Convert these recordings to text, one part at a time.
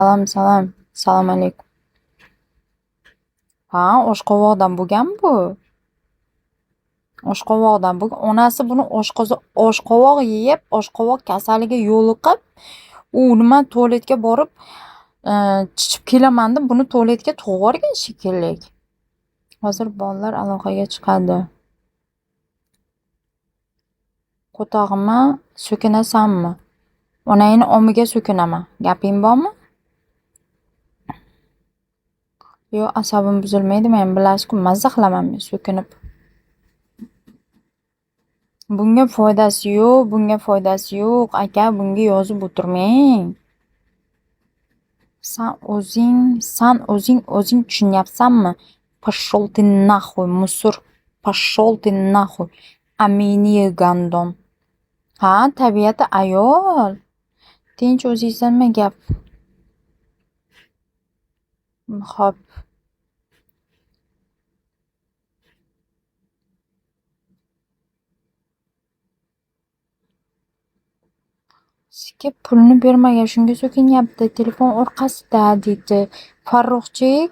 Salom, salom. Assalomu alaykum. Ha, oshqovoqdan bo'lgan bu. Oshqovoqdan bo'lgan. Onasi buni oshqovoq yeb, oshqovoq kasaliga yo'liqib, u nima tualetga borib, chichib kelaman deb buni tualetga tug'ib yuborgan shekilli. Hozir bolalar aloqaga chiqadi. Qo'tog'imi so'kinasanmi? Onangni omiga so'kinaman. Gaping bormi? Yo'q, asabim buzilmaydi, men bilasiz-ku, mazza qilaman men so'kinib. Bunga foydasi yo'q, aka, bunga yozib o'tirmang. San o'zing tushunyapsanmi? Pashol ты nahуй, musor. Pashol ты nahуй. Aminiye gandon. Ha, tabiati ayol. Tinch o'zingizdan gap. Xo'p. Sizga pulni bermagan, shunga so'kinyapti. Telefon orqasida, deydi. Farruxchik,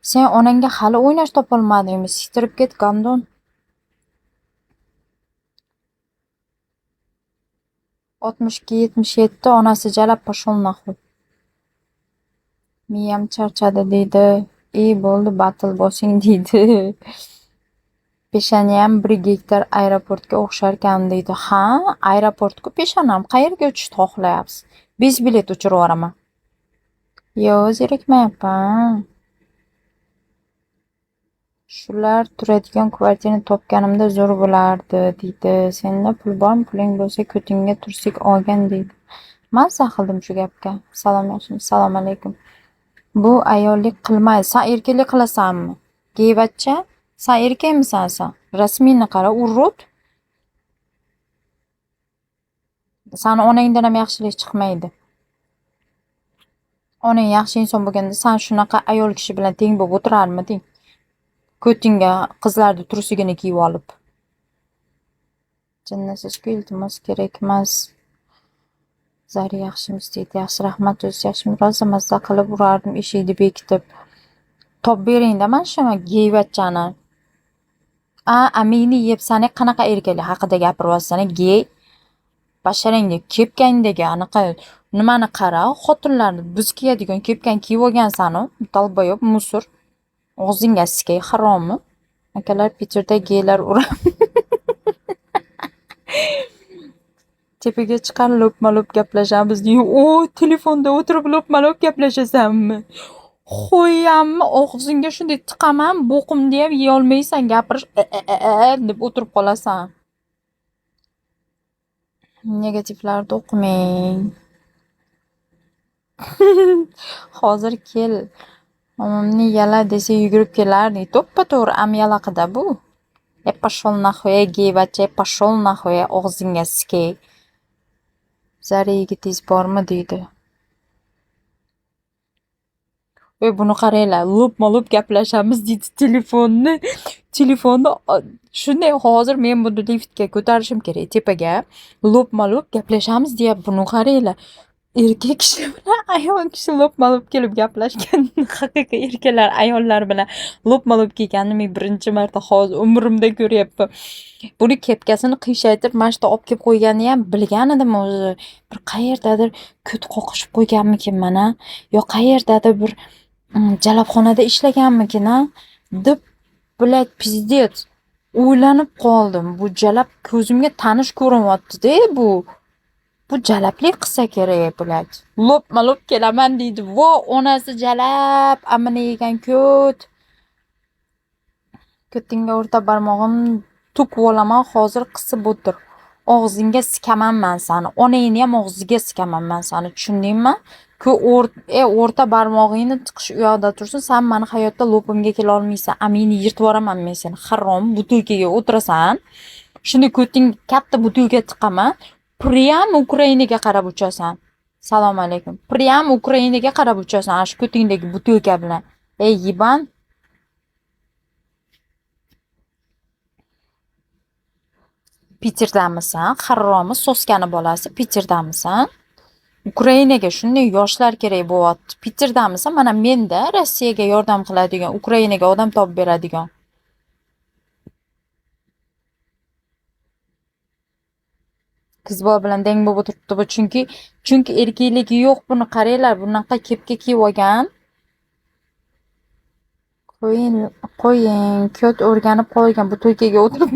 sen onangga hali o'ynash topolmadingmi? Siktirib ket, gandon. 62-77 onasi jalab pashol nahuy. Miyam charchadi deydi. Bo'ldi, batil bosing deydi. Peshanayam 1 gektar aeroportga o'xsharkan deydi. Ha, aeroportku peshanam. Qayerga uchishni xohlayapsiz? 5 bilet uchirib yuboraman. Yo'q, zerikmayapman. Shular turadigan kvartirani topganimda zo'r bo'lardi, deydi. Senda pul bormi? Puling bo'lsa, ko'tingga tursik olgin, deydi. Mazza qildim shu gapga. Assalomu alaykum. Bu ayollik qilmaydi. Sen erkaklik qilasanmi? Geyvatcha? Sen erkakmisan sen? Rasmiyni qara, urut. Sani onangdan ham yaxshilik chiqmaydi. Onang yaxshi inson bo'lganda sen shunaqa ayol kishi bilan teng bo'lib o'tirarmiding? Ko'tingga qizlarni tursigini kiyib olib. Jinnasiz-ku, iltimos kerak emas. Zari yaxshimiz deydi. Yaxshi, rahmat, o'zi yaxshimi? Rosa mazza qilib urardim eshikni bekitib. Top bering-da mana shu geyvatchani. Amini yeb sani qanaqa erkaklik haqida gapiryapsan, gey? Basharangda kepkangdagi anaqa nimani qara, xotinlarni biz kiyadigan kepkani kiyib olgansan-ku, dalboyob musor. Og'zingga sikay, harommi? Akalar, Peterda geylar urib tepaga chiqar, lo'pma-lo'p gaplashamiz. Telefonda o'tirib lo'pma-lo'p gaplashasanmi? Qo'yammi, og'zingga shunday tiqaman, bo'qimni ham yeya olmaysan, gapirish deb o'tirib qolasan. Negativlarni o'qimang. Hozir kel. Momamni yala desa yugurib kelardi. To'ppa-to'g'ri am yalaqida bu. Pashol nahoya, geyvatcha, pashol nahoya, og'zingga sikay. Zari yigitingiz bormi, deydi. Buni qaranglar, lo'pma-lo'p gaplashamiz deydi telefonni shunday. Hozir men buni liftga ko'tarishim kerak, tepaga. Lo'pma-lo'p gaplashamiz deyapti. Buni qaranglar. Erkak kishi bilan ayol kishi lo'pma-lo'p kelib gaplashgan. Haqiqiy erkaklar ayollar bilan lo'pma-lo'p kelganini men birinchi marta hozir umrimda ko'ryapman. Buni kepkasini qiyshaytirib mana shu yerda olib kelib qo'yganini ham bilgan edim o'zi. Bir qayerdadir ko't qoqishib qo'yganmikin mana, yo qayerdadir bir jalabxonada ishlaganmikin deb, bilat, pizdets o'ylanib qoldim. Bu jalab ko'zimga tanish ko'rinyapti-da bu. Bu jalablik qilsa kerak, bilat. Lo'pma-lo'p kelaman deydi. Vo, onasi jalab, amini yegan ko't. Ko'tingga o'rta barmog'im to'kib olaman, hozir qisib o'tir. Og'zingga sikaman men seni. Onangni ham og'ziga sikaman men seni, tushundingmi? O'rta barmog'ingni tiqish u yoqda tursin, sen meni hayotda lo'pimga kela olmaysan. Amini yirtib yuboraman men seni. Harom, butilkaga o'tirasan. Shuni ko'ting katta butilka tiqaman. Priyam Ukrainaga qarab uchasan. Assalomu alaykum. Priyam Ukrainaga qarab uchasan, shu ko'tingdagi butilka bilan. Yiban. Piterdamisan? Harromi, soskani bolasi, Piterdamisan? Ukrainaga shunday yoshlar kerak bo'lyapti. Piterdamisa mana menda Rossiyaga yordam qiladigan, Ukrainaga odam topib beradigan. Qiz bola bilan deng bo'lib o'tiribdi bu chunki erkekligi yo'q buni qaranglar, bunaqa kepka kiyib olgan. Qo'ying, qo'ying, kiyot o'rganib qolgan bu to'ykaga o'tirib